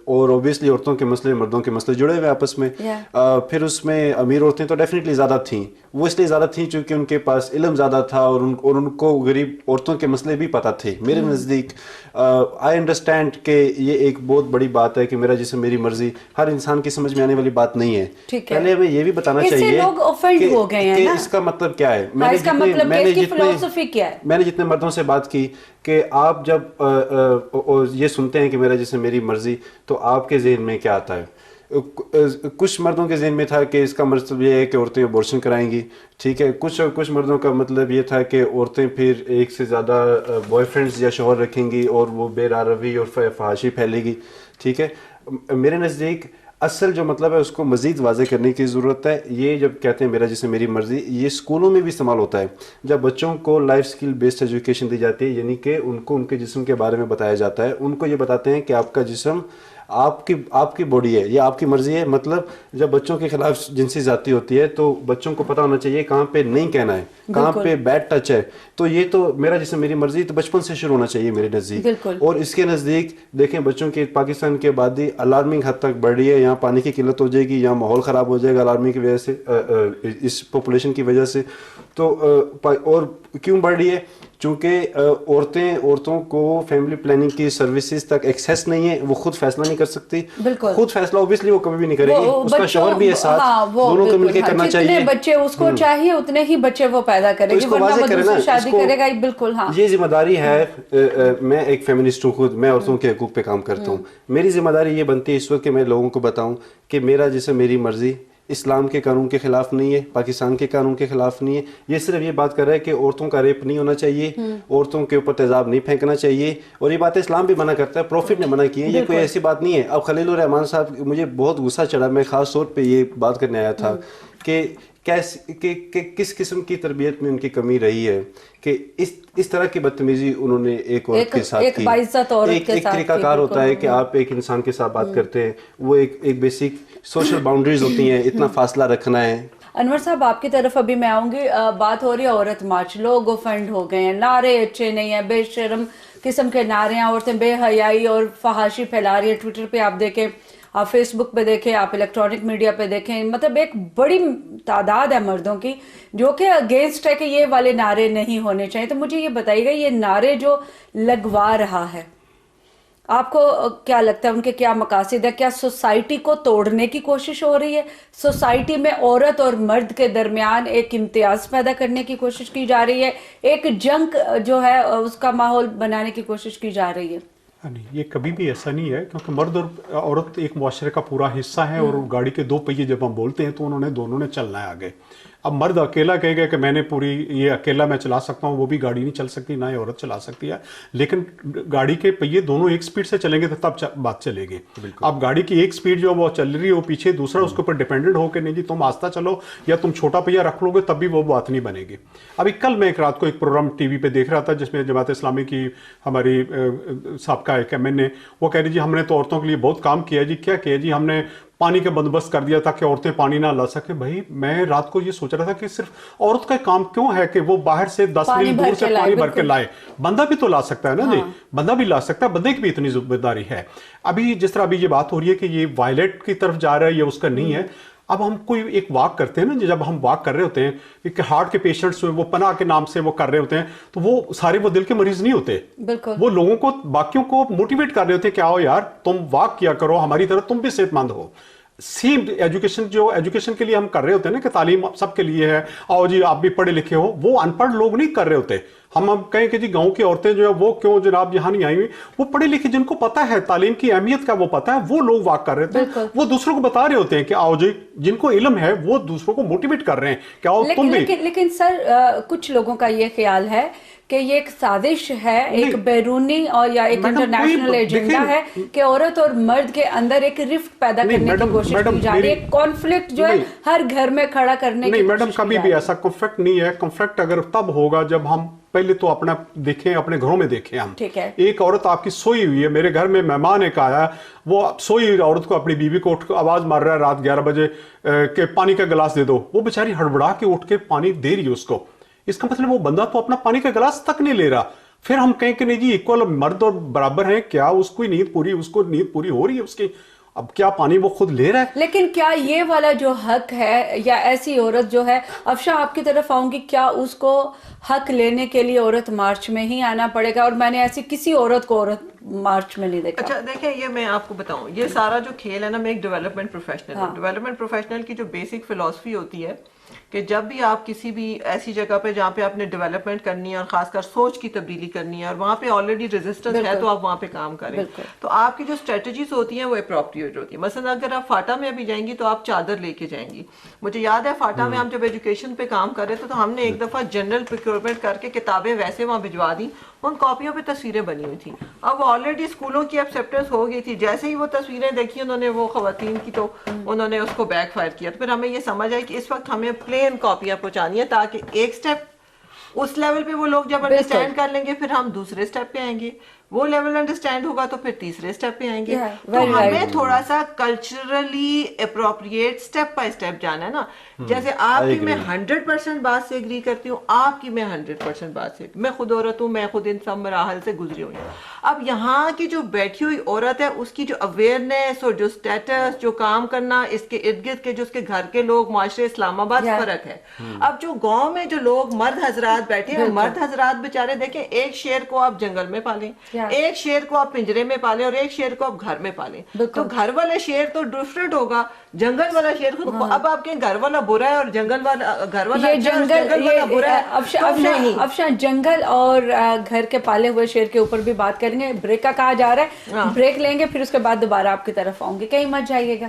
اور اوبیسلی عورتوں کے مسئلے مردوں کے مسئلے جڑے ہوئے آپس میں. پھر اس میں امیر عورتیں تو ڈیفینیٹلی زیادہ تھیں, وہ اس لیے زیادہ تھیں چونکہ ان کے پاس علم زیادہ تھا اور ان کو غریب عورتوں کے مسئلے بھی پتہ تھے. میرے نزدیک آئی انڈرسٹینڈ کہ یہ ایک بہت بڑی بات ہے کہ میرا جسم میری مرضی ہر انسان کی سمجھ میں آنے والی بات نہیں ہے. پہلے ہمیں یہ بھی بتانا چاہیے کہ اس کا مطلب کیا ہے. میں نے جتنے مردوں سے بات کی کہ آپ جب یہ سنتے ہیں کہ میرا جسم میری مرضی, تو آپ کے ذہن میں کیا آتا ہے؟ کچھ مردوں کے ذہن میں تھا کہ اس کا مطلب یہ ہے کہ عورتیں ابورشن کرائیں گی, ٹھیک ہے. کچھ مردوں کا مطلب یہ تھا کہ عورتیں پھر ایک سے زیادہ بوائے فرینڈز یا شوہر رکھیں گی اور وہ بے راروی اور فحاشی پھیلے گی, ٹھیک ہے. میرے نزدیک اصل جو مطلب ہے اس کو مزید واضح کرنے کی ضرورت ہے. یہ جب کہتے ہیں میرا جسم میری مرضی, یہ اسکولوں میں بھی استعمال ہوتا ہے جب بچوں کو لائف سکل بیسڈ ایجوکیشن دی جاتی ہے, یعنی کہ ان کو ان کے جسم کے بارے میں بتایا جاتا ہے. ان کو یہ بتاتے ہیں کہ آپ کا جسم آپ کی باڈی ہے, یہ آپ کی مرضی ہے. مطلب جب بچوں کے خلاف جنسی زیادتی ہوتی ہے تو بچوں کو پتہ ہونا چاہیے کہاں پہ نہیں کہنا ہے, کہاں پہ بیڈ ٹچ ہے. تو یہ تو میرا جسم میری مرضی تو بچپن سے شروع ہونا چاہیے میرے نزدیک. اور اس کے نزدیک دیکھیں بچوں کی پاکستان کی آبادی الارمنگ حد تک بڑھ رہی ہے. یہاں پانی کی قلت ہو جائے گی, یہاں ماحول خراب ہو جائے گا الارمنگ کی وجہ سے, اس پاپولیشن کی وجہ سے. تو اور کیوں بڑھ رہی ہے؟ چونکہ عورتوں کو فیملی پلاننگ کی سروسز تک ایکسیس نہیں ہے, وہ خود فیصلہ نہیں کر سکتی. خود فیصلہ اوبیسلی وہ کبھی بھی نہیں کرے گی, اس کا شوہر بھی ہے ساتھ, دونوں کو مل کے کرنا چاہیے. جتنے بچے اس کو چاہیے اتنے ہی بچے وہ پیدا کرے گی, ورنہ وہ دوسری شادی کرے گا. بالکل ہاں, یہ ذمہ داری ہے. میں ایک فیمنسٹ ہوں خود, میں عورتوں کے حقوق پہ کام کرتا ہوں. میری ذمہ داری یہ بنتی ہے اس وقت کہ میں لوگوں کو بتاؤں کہ میرا جسم میری مرضی, اسلام کے قانون کے خلاف نہیں ہے, پاکستان کے قانون کے خلاف نہیں ہے. یہ صرف یہ بات کر رہا ہے کہ عورتوں کا ریپ نہیں ہونا چاہیے, عورتوں کے اوپر تیزاب نہیں پھینکنا چاہیے, اور یہ بات اسلام بھی منع کرتا ہے, پروفٹ نے منع کی ہے, یہ کوئی ایسی بات نہیں ہے. اب خلیل الرحمان صاحب, مجھے بہت غصہ چڑھا, میں خاص طور پہ یہ بات کرنے آیا تھا کہ کس قسم کی تربیت میں ان کی کمی رہی ہے کہ اس طرح کی بدتمیزی انہوں نے ایک عورت کے ساتھ کی. ایک طریقہ کار ہوتا ہے کہ آپ ایک انسان کے ساتھ بات کرتے ہیں, وہ ایک بیسک سوشل باؤنڈریز ہوتی ہیں, اتنا فاصلہ رکھنا ہے. انور صاحب آپ کی طرف ابھی میں آؤں گی. بات ہو رہی ہے عورت مارچ, لوگ اوفینڈ ہو گئے ہیں, نعرے اچھے نہیں ہیں, بے شرم قسم کے نعرے ہیں, عورتیں بے حیائی اور فحاشی پھیلا رہی ہیں. ٹویٹر پہ آپ دیکھیں, آپ فیس بک پہ دیکھیں, آپ الیکٹرانک میڈیا پہ دیکھیں, مطلب ایک بڑی تعداد ہے مردوں کی جو کہ اگینسٹ ہے کہ یہ والے نعرے نہیں ہونے چاہیے. تو مجھے یہ بتائیے گا, یہ نعرے جو لگوا رہا ہے, آپ کو کیا لگتا ہے ان کے کیا مقاصد ہے؟ کیا سوسائٹی کو توڑنے کی کوشش ہو رہی ہے؟ سوسائٹی میں عورت اور مرد کے درمیان ایک امتیاز پیدا کرنے کی کوشش کی جا رہی ہے, ایک جنگ جو ہے اس کا ماحول بنانے کی کوشش کی جا رہی ہے؟ نہیں, یہ کبھی بھی ایسا نہیں ہے, کیونکہ مرد اور عورت ایک معاشرے کا پورا حصہ ہے, اور گاڑی کے دو پہیے جب ہم بولتے ہیں تو دونوں نے چلنا ہے آگے. اب مرد اکیلا کہے گا کہ میں نے یہ اکیلا میں چلا سکتا ہوں, وہ بھی گاڑی نہیں چل سکتی, نہ ہی عورت چلا سکتی ہے, لیکن گاڑی کے پہیے دونوں ایک سپیڈ سے چلیں گے تو تب بات چلے گی. اب گاڑی کی ایک سپیڈ جو وہ چل رہی ہے, وہ پیچھے دوسرا اس کے اوپر ڈیپینڈنٹ ہو کے نہیں جی تم آستہ چلو یا تم چھوٹا پہیہ رکھ لو گے, تب بھی وہ بات نہیں بنے گی. ابھی کل میں ایک رات کو ایک پروگرام ٹی وی پہ دیکھ رہا تھا جس میں جماعت اسلامی کی ہماری سابقہ ایک ایم نے وہ کہہ رہی جی ہم نے تو عورتوں کے لیے بہت کام کیا جی. کیا کیا جی؟ ہم نے پانی کا بندوبست کر دیا تھا کہ عورتیں پانی نہ لا سکے. بھائی میں رات کو یہ سوچ رہا تھا کہ صرف عورت کا کام کیوں ہے کہ وہ باہر سے 10 میل دور سے پانی بھر کے لائے, بندہ بھی تو لا سکتا ہے نا جی, بندہ بھی لا سکتا ہے, بندے کی بھی اتنی ذمہ داری ہے. ابھی جس طرح ابھی یہ بات ہو رہی ہے کہ یہ وائلٹ کی طرف جا رہا ہے, یہ اس کا نہیں ہے. اب ہم کوئی ایک واک کرتے ہیں نا, جب ہم واک کر رہے ہوتے ہیں کہ ہارٹ کے پیشنٹس وہ پناہ کے نام سے وہ کر رہے ہوتے ہیں, تو وہ سارے وہ دل کے مریض نہیں ہوتے, وہ لوگوں کو باقیوں کو موٹیویٹ کر رہے ہوتے ہیں کہ آؤ یار تم واک کیا کرو ہماری طرح, تم بھی صحت مند ہو. سیم ایجوکیشن کے لیے ہم کر رہے ہوتے ہیں نا کہ تعلیم سب کے لیے ہے, آؤ جی آپ بھی پڑھے لکھے ہو, وہ ان پڑھ لوگ نہیں کر رہے ہوتے. ہم کہیں کہ جی گاؤں کی عورتیں جو ہے وہ کیوں جناب یہاں نہیں آئی ہوئی, وہ پڑھے لکھے جن کو پتا ہے تعلیم کی اہمیت کا وہ پتا ہے, وہ لوگ واک کر رہے تھے, وہ دوسروں کو بتا رہے ہوتے ہیں کہ آؤ جی, جن کو علم ہے وہ دوسروں کو موٹیویٹ کر رہے ہیں کہ آؤ تم بھی. لیکن سر کچھ لوگوں کا یہ خیال ہے کہ یہ ایک سازش ہے, ایک بیرونی اور یا ایک انٹرنیشنل ایجنڈا ہے کہ عورت اور مرد کے اندر ایک رفٹ پیدا کرنے کی کوشش کی جا رہی ہے, کانفلکٹ جو ہے ہر گھر میں کھڑا کرنے کی کوشش. نہیں میڈم, کبھی بھی ایسا کنفلکٹ نہیں ہے. کنفلکٹ اگر تب ہوگا جب ہم پہلے تو اپنا دیکھیں, اپنے گھروں میں دیکھیں ہم. ایک عورت آپ کی سوئی ہوئی ہے, میرے گھر میں مہمان ایک آیا, وہ سوئی ہوئی عورت کو اپنی بیوی کو اٹھ آواز مار رہا ہے رات 11 بجے کہ پانی کا گلاس دے دو, وہ بیچاری ہڑبڑا کے اٹھ کے پانی دے رہی ہے اس کو. اس کا مطلب وہ بندہ تو اپنا پانی کا گلاس تک نہیں لے رہا. پھر ہم کہیں کہ نہیں جی ایکول مرد اور برابر ہیں, کیا اس کو نیند پوری ہو رہی ہے اس کی؟ اب کیا پانی وہ خود لے رہا ہے؟ لیکن کیا یہ والا جو حق ہے یا ایسی عورت جو ہے, افشاں آپ کی طرف آؤں گی, کیا اس کو حق لینے کے لیے عورت مارچ میں ہی آنا پڑے گا؟ اور میں نے ایسی کسی عورت کو عورت مارچ میں نہیں دیکھا. اچھا دیکھیں, یہ میں آپ کو بتاؤں, یہ سارا جو کھیل ہے نا, میں ایک ڈیولپمنٹ پروفیشنل ہوں. ڈیولپمنٹ پروفیشنل کی جو بیسک فلسفی ہوتی ہے کہ جب بھی آپ کسی بھی ایسی جگہ پہ جہاں پہ آپ نے ڈیولپمنٹ کرنی ہے اور خاص کر سوچ کی تبدیلی کرنی ہے اور وہاں پہ آلریڈی ریزسٹنس ہے تو آپ وہاں پہ کام کریں, تو آپ کی جو اسٹریٹجیز ہوتی ہیں وہ اپروپریٹ ہوتی ہیں. مثلا اگر آپ فاٹا میں ابھی جائیں گی تو آپ چادر لے کے جائیں گی. مجھے یاد ہے فاٹا میں ہم جب ایجوکیشن پہ کام کر رہے تھے تو ہم نے ایک دفعہ جنرل پروکیورمنٹ کر کے کتابیں ویسے وہاں بھجوا دی, ان کاپیوں پہ تصویریں بنی ہوئی تھیں. اب آلریڈی اسکولوں کی ایکسیپٹنس ہو گئی تھی, جیسے ہی وہ تصویریں دیکھی انہوں نے وہ خواتین کی تو انہوں نے اس کو بیک فائر کیا. تو پھر ہمیں یہ سمجھ آئی کہ اس وقت ہمیں پلین کاپیاں پہنچانی ہے تاکہ ایک سٹیپ اس لیول پہ وہ لوگ جب انڈرسٹینڈ کر لیں گے پھر ہم دوسرے سٹیپ پہ آئیں گے, وہ لیول انڈرسٹینڈ ہوگا تو پھر تیسرے سٹیپ پہ آئیں گے. تو ہمیں تھوڑا سا culturally appropriate step by step جانا ہے نا. جیسے آپ کی میں 100% بات سے ایگری کرتی ہوں, آپ کی میں 100% بات سے, میں خود عورت ہوں, میں خود ان سب مراحل سے گزری ہوئی ہوں. اب یہاں کی جو بیٹھی ہوئی عورت ہے اس کی جو اویئرنیس اور جو سٹیٹس, جو کام کرنا, اس کے ارد گرد کے جو اس کے گھر کے لوگ, معاشرے اسلام آباد فرق ہے. اب جو گاؤں میں جو لوگ مرد حضرات بیٹھے ہیں, مرد حضرات بیچارے دیکھیں, ایک شیر کو آپ جنگل میں پالیں, ایک شیر کو آپ پنجرے میں پالیں اور ایک شیر کو آپ گھر میں پالیں, تو گھر والا شیر تو ڈفرنٹ ہوگا, جنگل والا شیر خود. اب آپ کے گھر والا برا ہے اور جنگل والا گھر والا برا ہے. افشاں جنگل اور گھر کے پالے ہوئے شیر کے اوپر بھی بات کریں گے. بریک کا کہا جا رہا ہے, بریک لیں گے, پھر اس کے بعد دوبارہ آپ کی طرف آؤں گے, کہیں مت جائیے گا.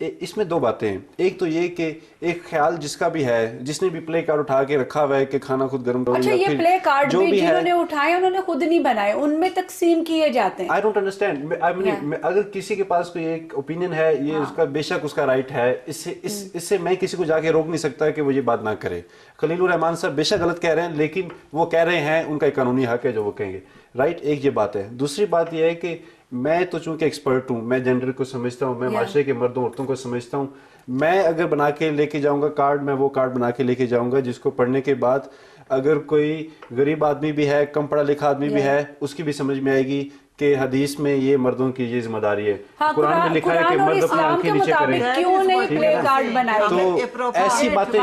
اس میں دو باتیں ہیں. ایک تو یہ کہ ایک خیال جس کا بھی ہے, جس نے بھی پلے کارڈ اٹھا کے رکھا ہوا ہے کہ کھانا خود گرم کرو, اچھا یہ پلے کارڈ بھی جنہوں نے اٹھائے انہوں نے خود نہیں بنائے, ان میں تقسیم کیے جاتے ہیں. I don't understand. اگر کسی کے پاس کوئی ایک اوپینین ہے, یہ اس کا بے شک اس کا رائٹ ہے, اس سے میں کسی کو جا کے روک نہیں سکتا کہ وہ یہ بات نہ کرے. خلیل الرحمان صاحب بے شک غلط کہہ رہے ہیں, لیکن وہ کہہ رہے ہیں, ان کا ایک قانونی حق ہے جو وہ کہیں گے, رائٹ. ایک یہ بات ہے. دوسری بات یہ ہے کہ میں تو چونکہ ایکسپرٹ ہوں, میں جینڈر کو سمجھتا ہوں, میں معاشرے کے مردوں عورتوں کو سمجھتا ہوں. میں اگر بنا کے لے کے جاؤں گا کارڈ, میں وہ کارڈ بنا کے لے کے جاؤں گا جس کو پڑھنے کے بعد اگر کوئی غریب آدمی بھی ہے, کم پڑھا لکھا آدمی بھی ہے, اس کی بھی سمجھ میں آئے گی کہ حدیث میں یہ مردوں کی یہ ذمہ داری ہے. قرآن میں لکھا ہے کہ مرد اپنی آنکھیں نیچے کریں. کیوں نہیں پلے کارڈ بنائے؟ تو ایسی باتیں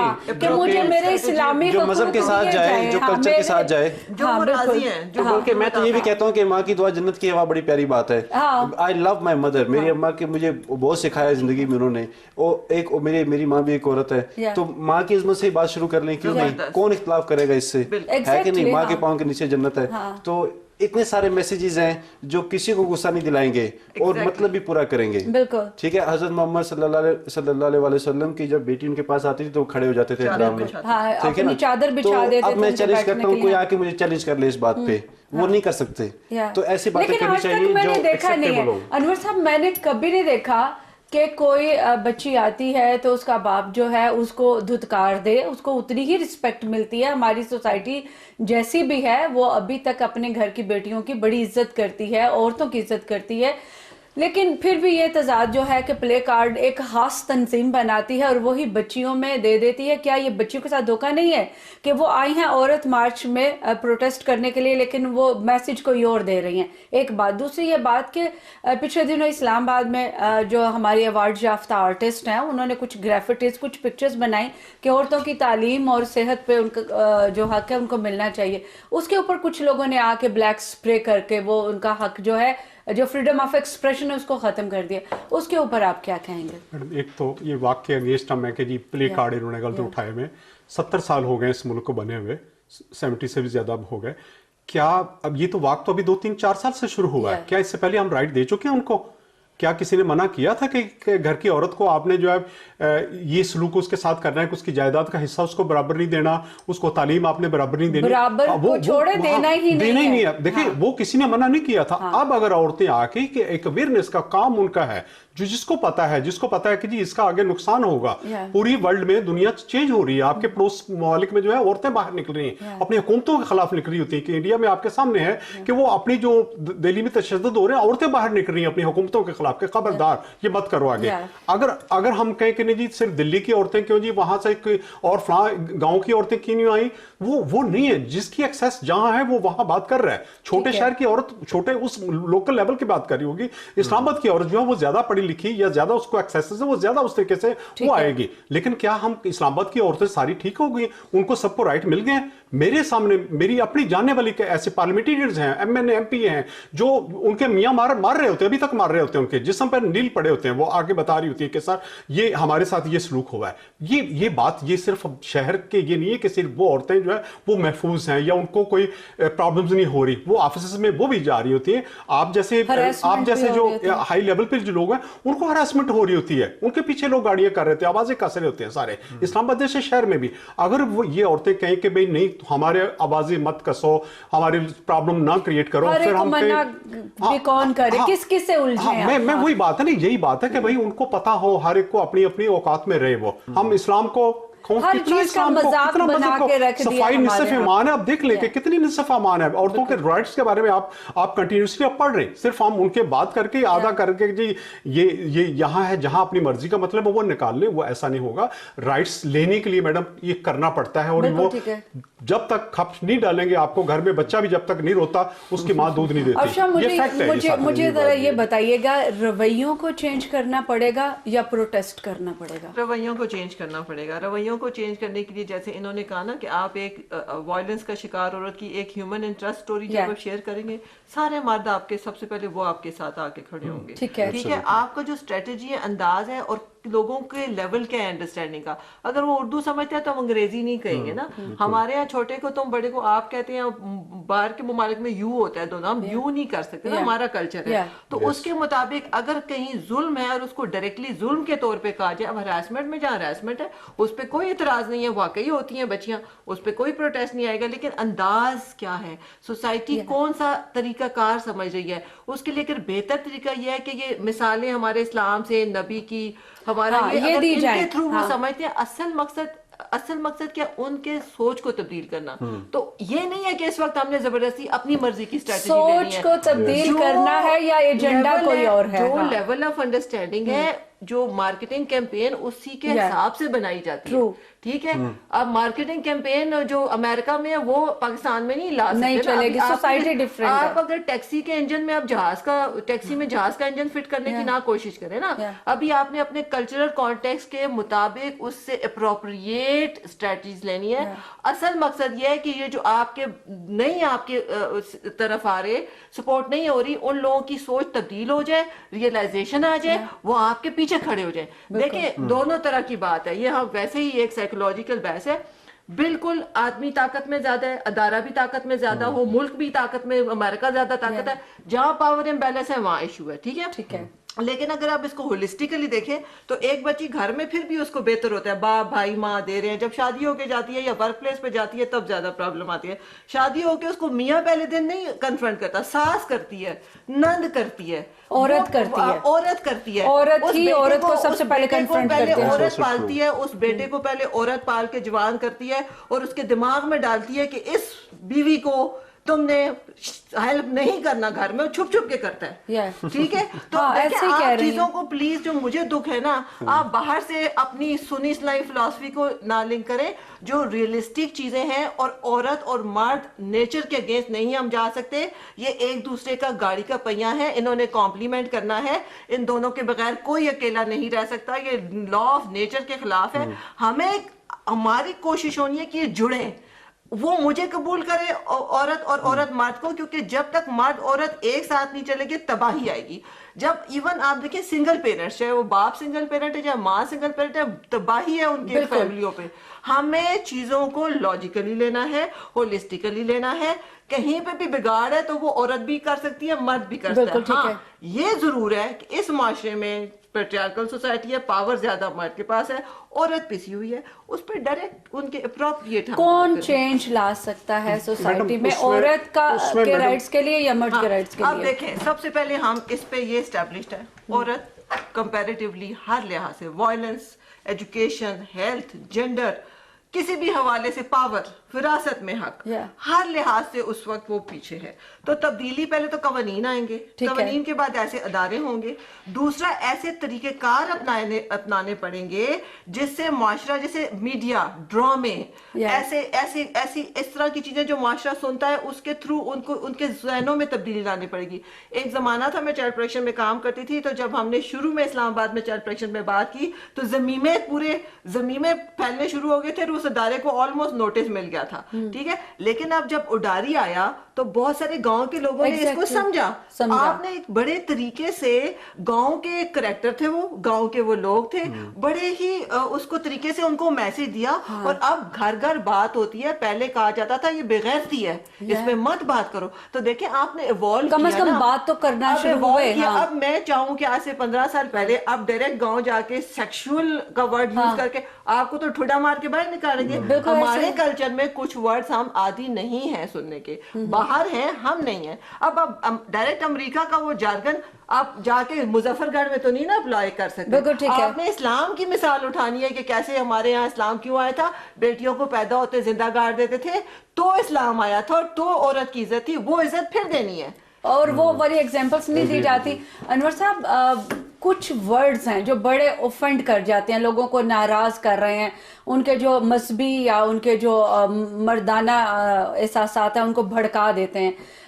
جو مذہب کے ساتھ جائے, جو کلچر کے ساتھ جائے, بلکہ میں تو یہ بھی کہتا ہوں کہ ماں کی دعا جنت کی ہوا بڑی پیاری بات ہے. آئی لو مائی مدر. میری اماں کے مجھے بہت سکھایا زندگی میں انہوں نے. میری ماں بھی ایک عورت ہے, تو ماں کی عظمت سے بات شروع کر لیں, کیوں نہیں, کون اختلاف کرے گا اس سے, ہے کہ نہیں. ماں کے پاؤں کے نیچے جنت ہے. تو اتنے سارے میسیجز ہیں جو کسی کو غصہ نہیں دلائیں گے اور مطلب بھی پورا کریں گے. بالکل ٹھیک ہے. حضرت محمد صلی اللہ علیہ وسلم کی جب بیٹی ان کے پاس آتی تھی تو وہ کھڑے ہو جاتے تھے احترام میں, ٹھیک ہے نا. تو اب میں چیلنج کرتا ہوں, کوئی آ کے مجھے چیلنج کر لے اس بات پہ, وہ نہیں کر سکتے. تو ایسی باتیں کرنی چاہیے جو ایکسیپٹیبل ہو. انور صاحب میں نے کبھی نہیں دیکھا کہ کوئی بچی آتی ہے تو اس کا باپ جو ہے اس کو دھتکار دے, اس کو اتنی ہی رسپیکٹ ملتی ہے. ہماری سوسائٹی جیسی بھی ہے وہ ابھی تک اپنے گھر کی بیٹیوں کی بڑی عزت کرتی ہے, عورتوں کی عزت کرتی ہے. لیکن پھر بھی یہ تضاد جو ہے کہ پلے کارڈ ایک خاص تنظیم بناتی ہے اور وہی بچیوں میں دے دیتی ہے. کیا یہ بچیوں کے ساتھ دھوکہ نہیں ہے کہ وہ آئی ہیں عورت مارچ میں پروٹیسٹ کرنے کے لیے, لیکن وہ میسج کوئی اور دے رہی ہیں؟ ایک بات. دوسری یہ بات کہ پچھلے دنوں اسلام آباد میں جو ہماری ایوارڈ یافتہ آرٹسٹ ہیں انہوں نے کچھ گرافٹیز, کچھ پکچرز بنائیں کہ عورتوں کی تعلیم اور صحت پہ ان کا جو حق ہے ان کو ملنا چاہیے. اس کے اوپر کچھ لوگوں نے آ کے بلیک اسپرے کر کے وہ ان کا حق جو ہے, جو فریڈم آف ایکسپریشن ہے, اس کو ختم کر دیا. اس کے اوپر آپ کیا کہیں گے؟ ایک تو یہ واقعہ اگینسٹ ہم ہے کہ جی پلے کارڈ انہوں نے غلط اٹھائے ہوئے. 70 سال ہو گئے اس ملک کو بنے ہوئے, 70 سے بھی زیادہ اب ہو گئے. کیا اب یہ تو واقع تو ابھی 2-3-4 سال سے شروع ہوا ہے, کیا اس سے پہلے ہم رائٹ دے چکے ہیں ان کو؟ کیا کسی نے منع کیا تھا کہ گھر کی عورت کو آپ نے جو ہے یہ سلوک اس کے ساتھ کرنا ہے کہ اس کی جائیداد کا حصہ اس کو برابر نہیں دینا, اس کو تعلیم آپ نے برابر نہیں دینی, وہ چھوڑے دینا ہی نہیں ہے. دیکھیں وہ کسی نے منع نہیں کیا تھا. اب اگر عورتیں آ کے کہ ایک اویئرنیس کا کام ان کا ہے, جس کو پتا ہے کہ جی اس کا آگے نقصان ہوگا. پوری ورلڈ میں دنیا چینج ہو رہی ہے, آپ کے پڑوس ممالک میں جو ہے عورتیں باہر نکل رہی ہیں, اپنی حکومتوں کے خلاف نکل رہی ہوتی ہیں. کہ انڈیا میں آپ کے سامنے ہے کہ وہ اپنی جو دہلی میں تشدد ہو رہے ہیں, عورتیں باہر نکل رہی ہیں اپنی حکومتوں کے خلاف کہ خبردار یہ مت کرو آگے. اگر ہم کہیں کہ نہیں جی صرف دلی کی عورتیں کیوں, جی وہاں سے اور فلاں گاؤں کی عورتیں کیوں نہیں آئیں, وہ نہیں ہے. جس کی ایکسیس جہاں ہے وہ وہاں بات کر رہا ہے. چھوٹے شہر کی عورت چھوٹے اس لوکل لیول کی بات کر رہی ہوگی. اسلام آباد کی عورت جو ہے وہ زیادہ پڑھی لکھی یا زیادہ اس کو ایکسیسز ہے, وہ زیادہ اس طریقے سے وہ آئے گی. لیکن کیا ہم اسلام آباد کی عورتیں ساری ٹھیک ہو گئی, ان کو سب کو رائٹ مل گئے ہیں؟ میرے سامنے میری اپنی جاننے والی ایسے پارلیمنٹیرینز ہیں, MP ہیں, جو ان کے میاں مار رہے ہوتے ہیں, ابھی تک مار رہے ہوتے ہیں, ان کے جسم پر نیل پڑے ہوتے ہیں, وہ آگے بتا رہی ہوتی ہے کہ سر یہ ہمارے ساتھ یہ سلوک ہوا ہے. یہ بات یہ صرف شہر کے یہ نہیں ہے کہ صرف وہ عورتیں جو ہے وہ محفوظ ہیں یا ان کو کوئی پرابلمز نہیں ہو رہی, وہ آفیسز میں وہ بھی جا رہی ہوتی ہیں. آپ جیسے جو ہائی لیول پہ جو لوگ ہیں ان کو ہراسمنٹ ہو رہی ہوتی ہے, ان کے پیچھے لوگ گاڑیاں کر رہے تھے, آوازیں کس رہے ہوتے ہیں سارے. اسلام آباد جیسے شہر میں بھی اگر وہ یہ عورتیں کہیں کہ بھئی نہیں ہمارے آوازیں مت کسو, ہماری پرابلم نہ کریٹ کرو, پھر ہم کون کرے, کس سے الجھیں. میں وہی بات ہے نا, یہی بات ہے کہ بھئی ان کو پتا ہو, ہر ایک کو اپنی اپنی اوقات میں رہے. وہ ہم اسلام کو ہر چیز کا مذاق بنا کے رکھ دیا. صفائی نصف ایمان ہے. اب دیکھ لیں کہ کتنی نصف ایمان ہے. عورتوں کے رائٹس کے بارے میں آپ کنٹینیوسلی پڑھ رہے ہیں, صرف ہم ان کے بات کر کے آدھا کر کے جی یہ یہاں ہے جہاں اپنی مرضی کا مطلب ہے وہ نکال لیں, وہ ایسا نہیں ہوگا. رائٹس لینے کے لیے میڈم یہ کرنا پڑتا ہے, اور وہ جب تک کھپ نہیں ڈالیں گے آپ کو گھر میں بچہ بھی جب تک نہیں روتا اس کی ماں دودھ نہیں دیتی. مجھے ذرا یہ بتائیے گا, رویوں کو چینج کرنا پڑے گا یا پروٹیسٹ کرنا پڑے گا؟ رویوں کو چینج کرنا پڑے گا. رویوں کو چینج کرنے کے لیے جیسے انہوں نے کہا نا کہ آپ ایک وائلنس کا شکار عورت کی ایک ہیومن انٹرسٹ سٹوری جب آپ شیئر کریں گے, سارے مرد آپ کے سب سے پہلے وہ آپ کے ساتھ آ کے کھڑے ہوں گے. ٹھیک ہے, آپ کا جو اسٹریٹجی ہے, انداز ہے, اور لوگوں کے لیول کیا ہے انڈرسٹینڈنگ کا. اگر وہ اردو سمجھتے ہیں تو ہم انگریزی نہیں کہیں گے نا. ہمارے یہاں چھوٹے کو تم بڑے کو آپ کہتے ہیں, باہر کے ممالک میں یو ہوتا ہے دونوں, ہم یو نہیں کر سکتے نا, ہمارا کلچر ہے. تو اس کے مطابق اگر کہیں ظلم ہے اور اس کو ڈائریکٹلی ظلم کے طور پہ کہا جائے, اب ہراسمنٹ میں جہاں ہراسمنٹ ہے اس پہ کوئی اعتراض نہیں ہے, واقعی ہوتی ہیں بچیاں, اس پہ کوئی پروٹیسٹ نہیں آئے گا, لیکن انداز کیا ہے, سوسائٹی کون سا طریقہ کار سمجھ رہی ہے, اس کے لیے اگر بہتر طریقہ یہ ہے کہ یہ مثالیں ہمارے اسلام سے, نبی کی, ہمارا یہ اگر ان کے تھرو وہ سمجھتے ہیں. اصل مقصد کیا, ان کے سوچ کو تبدیل کرنا. تو یہ نہیں ہے کہ اس وقت ہم نے زبردستی اپنی مرضی کی اسٹریٹجی لینی ہے, سوچ کو تبدیل کرنا ہے یا ایجنڈا کوئی اور ہے. جو لیول آف انڈرسٹینڈنگ ہے, جو مارکیٹنگ کیمپین اسی کے حساب سے بنائی جاتی ہے. ٹھیک ہے, اب مارکیٹنگ کیمپین جو امریکہ میں ہے وہ پاکستان میں نہیں لا سکتے, چلے گی, سوسائٹی ڈفرینٹ ہے. آپ اگر ٹیکسی کے انجن میں, آپ ٹیکسی میں جہاز کا انجن فٹ کرنے کی نہ کوشش کریں نا, ابھی آپ نے اپنے کلچرل کانٹیکسٹ کے مطابق اس سے اپروپریٹ اسٹریٹجیز لینی ہے. اصل مقصد یہ ہے کہ یہ جو آپ کے نہیں, آپ کے طرف آ رہے, سپورٹ نہیں ہو رہی, ان لوگوں کی سوچ تبدیل ہو جائے, ریئلائزیشن آ جائے, وہ آپ کے پیچھے کھڑے ہو جائیں. دیکھیں دونوں طرح کی بات ہے, یہ ہم ویسے ہی ایک سائیکولوجیکل بحث ہے. بالکل آدمی طاقت میں زیادہ ہے, ادارہ بھی طاقت میں زیادہ ہو, ملک بھی طاقت میں, امریکہ زیادہ طاقت ہے, جہاں پاور امبیلنس ہے وہاں ایشو ہے. ٹھیک ہے. لیکن اگر آپ اس کو ہولسٹیکلی دیکھیں تو ایک بچی گھر میں پھر بھی اس کو بہتر ہوتا ہے, باپ بھائی ماں دے رہے ہیں. جب شادی ہو کے جاتی ہے یا ورک پلیس پہ جاتی ہے تب زیادہ پرابلم آتی ہے. شادی ہو کے اس کو میاں پہلے دن نہیں کنفرنٹ کرتا, ساس کرتی ہے, نند کرتی ہے, عورت کرتی ہے, عورت کو سب سے پہلے کنفرنٹ کرتی ہے, عورت پالتی ہے, اس بیٹے کو پہلے عورت پال کے جوان کرتی ہے اور اس کے دماغ میں ڈالتی ہے کہ اس بیوی کو تم نے ہیلپ نہیں کرنا گھر میں, چھپ چھپ کے کرتا ہے. ٹھیک ہے. تو آپ چیزوں کو پلیز, جو مجھے دکھ ہے نا, آپ باہر سے اپنی سنی اسلامی فلسفی کو نہ لنک کریں. جو ریئلسٹک چیزیں ہیں, اور عورت اور مرد نیچر کے اگینسٹ نہیں ہم جا سکتے, یہ ایک دوسرے کا گاڑی کا پہیہ ہے, انہوں نے کمپلیمنٹ کرنا ہے, ان دونوں کے بغیر کوئی اکیلا نہیں رہ سکتا, یہ لا آف نیچر کے خلاف ہے. ہماری کوشش ہونی ہے کہ یہ جڑیں, وہ مجھے قبول کرے عورت اور عورت مرد کو, کیونکہ جب تک مرد عورت ایک ساتھ نہیں چلے گی تباہی آئے گی. جب ایون آپ دیکھیں سنگل پیرنٹس, چاہے وہ باپ سنگل پیرنٹ ہے چاہے ماں سنگل پیرنٹ ہے, تباہی ہے ان کی فیملیوں پہ. ہمیں چیزوں کو لاجیکلی لینا ہے, ہولسٹیکلی لینا ہے. کہیں پہ بھی بگاڑ ہے تو وہ عورت بھی کر سکتی ہے, مرد بھی کر سکتا ہے. ہاں یہ ضرور ہے کہ اس معاشرے میں پیٹریارکل سوسائٹی ہے, پاور زیادہ مرد کے پاس ہے, عورت پسی ہوئی ہے, اس پہ ڈائریکٹ ان کے اپروپریٹ کون چینج لا سکتا ہے سوسائٹی میں, عورت کے رائٹس کے لیے یا مرد کے رائٹس کے لیے؟ اب دیکھیں, سب سے پہلے ہم اس پہ یہ اسٹیبلشڈ ہے, عورت کمپیریٹیولی ہر لحاظ سے, وائلنس, ایجوکیشن, ہیلتھ, جینڈر, کسی بھی حوالے سے, پاور, فراست میں حق, ہر لحاظ سے اس وقت وہ پیچھے ہے. تو تبدیلی پہلے تو قوانین آئیں گے, قوانین کے بعد ایسے ادارے ہوں گے, دوسرا ایسے طریقہ کار اپنانے پڑیں گے جس سے معاشرہ, جیسے میڈیا, ڈرامے, ایسی اس طرح کی چیزیں جو معاشرہ سنتا ہے اس کے تھرو ان کے ذہنوں میں تبدیلی لانی پڑے گی. ایک زمانہ تھا میں چائلڈ پروٹیکشن میں کام کرتی تھی, تو جب ہم نے شروع میں اسلام آباد میں چائلڈ پروٹیکشن میں بات کی تو زمیمے پھیلنے شروع ہو گئے تھے, اس ادارے کو آلموسٹ نوٹس مل گیا تھا. ٹھیک ہے. لیکن اب جب اڈاری آیا تو بہت سارے گاؤں کے لوگوں نے اس کو سمجھا. آپ نے ایک بڑے طریقے سے گاؤں کے کریکٹر تھے, وہ گاؤں کے وہ لوگ تھے, بڑے ہی اس کو طریقے سے ان کو میسج دیا. اور اب گھر گھر بات ہوتی ہے. پہلے کہا جاتا تھا یہ بغیرتی ہے, اس میں مت بات کرو. تو دیکھیں آپ نے ایوالو کم از کم بات تو کرنا شروع ہوئے. اب میں چاہوں کہ آج سے 15 سال پہلے اب ڈائریکٹ گاؤں جا کے سیکشول کا ورڈ یوز کر کے آپ کو تو ٹھوڈا مار کے باہر نکالیں گے. ہمارے کلچر میں کچھ ورڈز ہم عادی نہیں ہیں سننے کے, باہر ہیں, ہم نہیں ہیں. اب ڈائریکٹ امریکہ کا وہ جارگن آپ جا کے مظفر گڑھ میں تو نہیں نا اپلائی کر سکتے. آپ نے اسلام کی مثال اٹھانی ہے کہ کیسے ہمارے یہاں اسلام کیوں آیا تھا, بیٹیوں کو پیدا ہوتے زندہ گاڑ دیتے تھے, تو اسلام آیا تھا, اور تو عورت کی عزت تھی, وہ عزت پھر دینی ہے. اور وہ بڑی ایگزامپلس نہیں دی جاتی. انور صاحب, کچھ ورڈز ہیں جو بڑے اوفینڈ کر جاتے ہیں, لوگوں کو ناراض کر رہے ہیں, ان کے جو مذہبی یا ان کے جو مردانہ احساسات ہیں ان کو بھڑکا دیتے ہیں.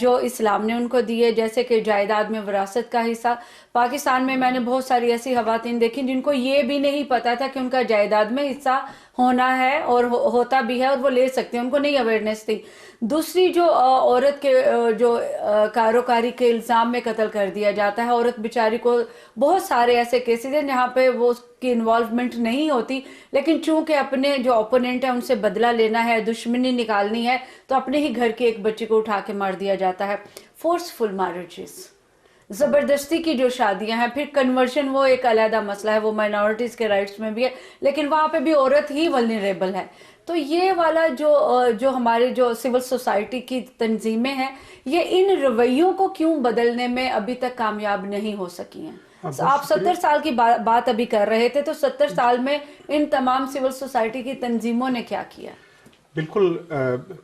جو اسلام نے ان کو دی ہے، جیسے کہ جائیداد میں وراثت کا حصہ. پاکستان میں نے بہت ساری ایسی خواتین دیکھی جن کو یہ بھی نہیں پتا تھا کہ ان کا جائیداد میں حصہ ہونا ہے اور ہوتا بھی ہے اور وہ لے سکتے ہیں، ان کو نہیں اویئرنیس تھی. دوسری جو عورت کے جو کاروکاری کے الزام میں قتل کر دیا جاتا ہے، عورت بیچاری کو بہت سارے ایسے کیسز ہیں جہاں پہ وہ اس کی انوالومنٹ نہیں ہوتی، لیکن چونکہ اپنے جو اوپوننٹ ہیں ان سے بدلہ لینا ہے، دشمنی نکالنی ہے، تو اپنے ہی گھر کے ایک بچے کو اٹھا کے مار دیا جاتا ہے. فورسفل میرجز، زبردستی کی جو شادیاں ہیں، پھر کنورژن وہ ایک علیحدہ مسئلہ ہے، وہ مائنورٹیز کے رائٹس میں بھی ہے، لیکن وہاں پہ بھی عورت ہی ولنریبل ہے. تو یہ والا جو ہمارے جو سول سوسائٹی کی تنظیمیں ہیں، یہ ان رویوں کو کیوں بدلنے میں ابھی تک کامیاب نہیں ہو سکی ہیں؟ آپ 70 سال کی بات ابھی کر رہے تھے، تو 70 سال میں ان تمام سول سوسائٹی کی تنظیموں نے کیا کیا؟ بالکل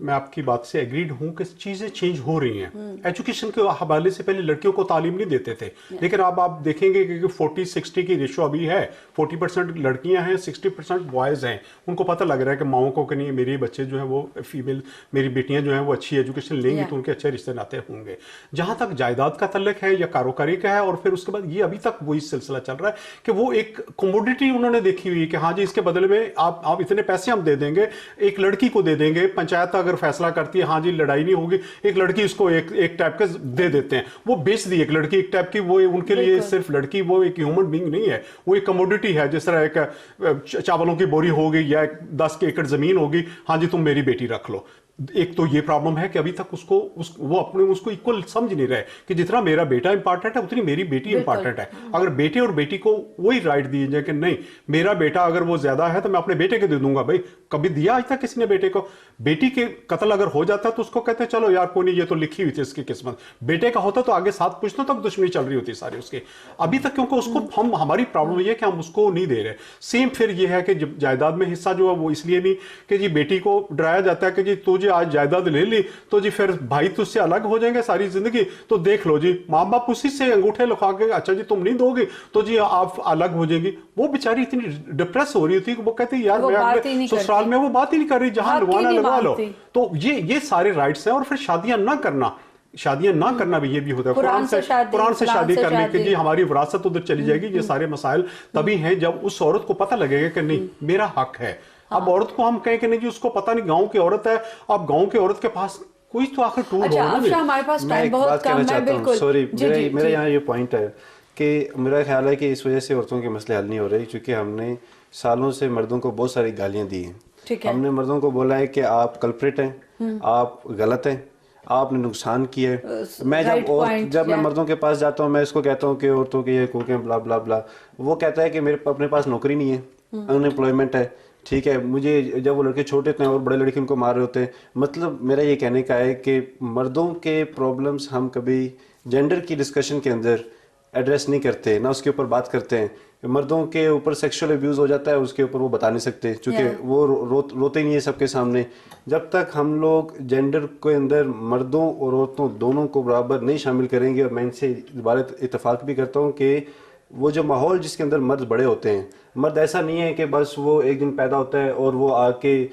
میں آپ کی بات سے ایگریڈ ہوں کہ چیزیں چینج ہو رہی ہیں. ایجوکیشن کے حوالے سے پہلے لڑکیوں کو تعلیم نہیں دیتے تھے، لیکن اب آپ دیکھیں گے کہ 40-60 کی ریشو ابھی ہے. 40% لڑکیاں ہیں، 60% بوائز ہیں. ان کو پتہ لگ رہا ہے کہ ماؤں کو کہ نہیں، میرے بچے جو ہیں وہ فیمیل، میری بیٹیاں جو ہیں وہ اچھی ایجوکیشن لیں گی تو ان کے اچھے رشتے ناتے ہوں گے. جہاں تک جائیداد کا تعلق ہے یا کاروکاری کا ہے، اور پھر اس کے بعد یہ ابھی تک وہی سلسلہ چل رہا ہے کہ وہ ایک کموڈیٹی انہوں نے دیکھی ہوئی کہ ہاں جی اس کے بدلے میں آپ اتنے پیسے ہم دے دیں گے، ایک لڑکی کو دے دیں گے. پنچایت اگر فیصلہ کرتی ہے ہاں جی لڑائی نہیں ہوگی، ایک لڑکی اس کو ایک ٹائپ کے دے دیتے ہیں، وہ بیچ دی ایک لڑکی ایک ٹائپ کی. وہ ان کے لیے صرف لڑکی وہ ایک ہیومن بینگ نہیں ہے، وہ ایک کموڈیٹی ہے. جس طرح ایک چاولوں کی بوری ہوگی یا 10 ایکڑ زمین ہوگی، ہاں جی تم میری بیٹی رکھ لو. ایک تو یہ پرابلم ہے کہ ابھی تک وہ اپنے اس کو ایکول سمجھ نہیں رہے کہ جتنا میرا بیٹا امپارٹنٹ ہے اتنی میری بیٹی امپارٹنٹ ہے. اگر بیٹے اور بیٹی کو وہی رائٹ دیے جائے کہ نہیں، میرا بیٹا اگر وہ زیادہ ہے تو میں اپنے بیٹے کے دے دوں گا. بھائی کبھی دیا آج تک کسی نے بیٹے کو؟ بیٹی کے قتل اگر ہو جاتا ہے تو اس کو کہتے ہیں چلو یار کوئی نہیں، یہ تو لکھی ہوئی تھی اس کی قسمت. بیٹے کا ہوتا تو آگے 7 پوچھنا تک دشمنی چل رہی ہوتی ساری اس کی. ابھی تک کیونکہ اس کو ہماری پرابلم یہ ہے کہ ہم اس کو نہیں دے رہے. سیم پھر یہ ہے کہ جائیداد میں حصہ جو ہے وہ اس لیے نہیں کہ جی بیٹی کو ڈرایا جاتا ہے کہ جی تجھے آج جائیداد لے لی تو جی پھر بھائی تجھ سے الگ ہو جائیں گے ساری زندگی، تو دیکھ لو جی ماں باپ اسی سے انگوٹھے لکھا کے اچھا جی تم نہیں دو گی تو جی آپ الگ ہو جائیں گی. وہ بیچاری اتنی ڈپریس ہو رہی تھی کہ وہ کہتی یار میں سسرال میں وہ بات ہی نہیں کر رہی، جہاں لگوانا لگوا لو. تو یہ سارے رائٹس ہیں. اور پھر شادیاں نہ کرنا بھی یہ بھی ہوتا ہے. قرآن سے شادی کرنے کے جی ہماری وراثت ادھر چلی جائے گی. یہ سارے مسائل تبھی ہیں جب اس عورت کو پتہ لگے گا کہ نہیں میرا حق ہے. اب عورت کو ہم کہیں کہ نہیں جی اس کو پتہ نہیں، گاؤں کی عورت ہے. اب گاؤں کی عورت کے پاس کوئی تو آخر ٹور ہو نا. ہمارے پاس ٹائم بہت کم ہے. بالکل سوری، میرا یہاں یہ پوائنٹ ہے کہ میرا خیال ہے کہ اس وجہ سے عورتوں کے مسئلے حل نہیں ہو رہے، کیونکہ ہم نے سالوں سے مردوں کو بہت ساری گالیاں دی ہیں. ہم نے مردوں کو بولا ہے کہ آپ کلپریٹ ہیں، آپ غلط ہیں، آپ نے نقصان کیا ہے. میں جب میں مردوں کے پاس جاتا ہوں میں اس کو کہتا ہوں کہ عورتوں کے یہ حقوق ہیں بلا بلا بلا، وہ کہتا ہے کہ میرے اپنے پاس نوکری نہیں ہے، ان امپلائمنٹ ہے. ٹھیک ہے، مجھے جب وہ لڑکے چھوٹے ہوتے ہیں اور بڑے لڑکے ان کو مار رہے ہوتے ہیں. مطلب میرا یہ کہنے کا ہے کہ مردوں کے پرابلمز ہم کبھی جینڈر کی ڈسکشن کے اندر ایڈریس نہیں کرتے، نہ اس کے اوپر بات کرتے ہیں. مردوں کے اوپر سیکشول ابیوز ہو جاتا ہے، اس کے اوپر وہ بتا نہیں سکتے چونکہ وہ روتے نہیں ہیں سب کے سامنے. جب تک ہم لوگ جینڈر کے اندر مردوں اور عورتوں دونوں کو برابر نہیں شامل کریں گے، اور میں ان سے دوبارہ اتفاق بھی کرتا ہوں کہ وہ جو ماحول جس کے اندر مرد بڑے ہوتے ہیں، مرد ایسا نہیں ہے کہ بس وہ ایک دن پیدا ہوتا ہے اور وہ آ کے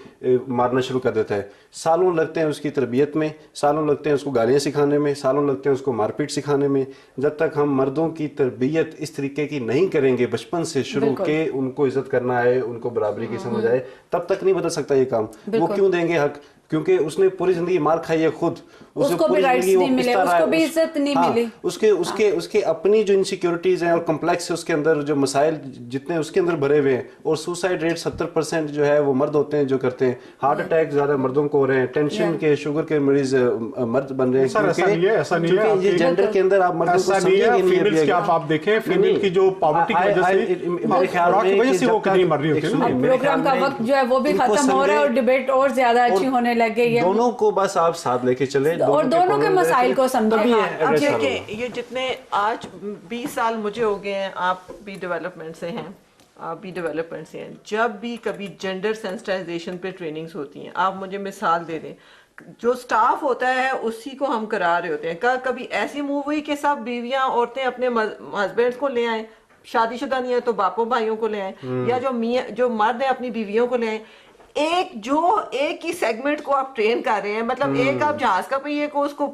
مارنا شروع کر دیتا ہے. سالوں لگتے ہیں اس کی تربیت میں، سالوں لگتے ہیں اس کو گالیاں سکھانے میں، سالوں لگتے ہیں اس کو مار پیٹ سکھانے میں. جب تک ہم مردوں کی تربیت اس طریقے کی نہیں کریں گے بچپن سے شروع کہ ان کو عزت کرنا ہے، ان کو برابری کی سمجھ آئے، تب تک نہیں بدل سکتا یہ کام. وہ کیوں دیں گے حق؟ کیونکہ اس نے پوری زندگی مار کھائی ہے خود، اس کو بھی رائٹس نہیں ملے، اس کو بھی عزت نہیں ملی. اس کے اپنی جو انسیکیورٹیز ہیں اور کمپلیکس ہے اس کے اندر، جو مسائل جتنے اس کے اندر بھرے ہوئے ہیں. اور سوسائڈ ریٹ 70% جو ہے وہ مرد ہوتے ہیں جو کرتے ہیں. ہارٹ اٹیک زیادہ مردوں کو ہو رہے ہیں، ٹینشن کے شوگر کے مریض مرد بن رہے ہیں. کیونکہ یہ جینڈر کے اندر آپ مردوں کو سمجھیں گے نہیں. آپ دیکھیں فیمیل کی جو پاورٹی کی وجہ سے وہ کتنی مر رہی ہوتی ہے. پروگرام کا وقت جو ہے وہ بھی ختم ہو رہا ہے اور ڈیبیٹ اور زیادہ اچھی ہونے لگ گئی ہے. دونوں کو بس آپ ساتھ لے کے چلیں اور دونوں کے مسائل کو سمجھیں. یہ جتنے آج 20 سال مجھے ہو گئے ہیں، آپ بھی ڈیولپمنٹ سے ہیں، آپ بھی ڈیولپمنٹ سے ہیں، جب بھی کبھی جینڈر سینسٹائزیشن پہ ٹریننگز ہوتی ہیں، آپ مجھے مثال دے دیں، جو سٹاف ہوتا ہے اسی کو ہم کرا رہے ہوتے ہیں. کبھی ایسی موو ہوئی کہ سب بیویاں عورتیں اپنے ہسبینڈ کو لے آئیں، شادی شدہ نہیں ہے تو باپوں بھائیوں کو لے آئیں، یا جو مرد ہیں اپنی بیویوں کو لے آئیں. ایک ہی سیگمنٹ کو آپ ٹرین کر رہے ہیں، مطلب ایک آپ جہاز کا پہیے کو اس کو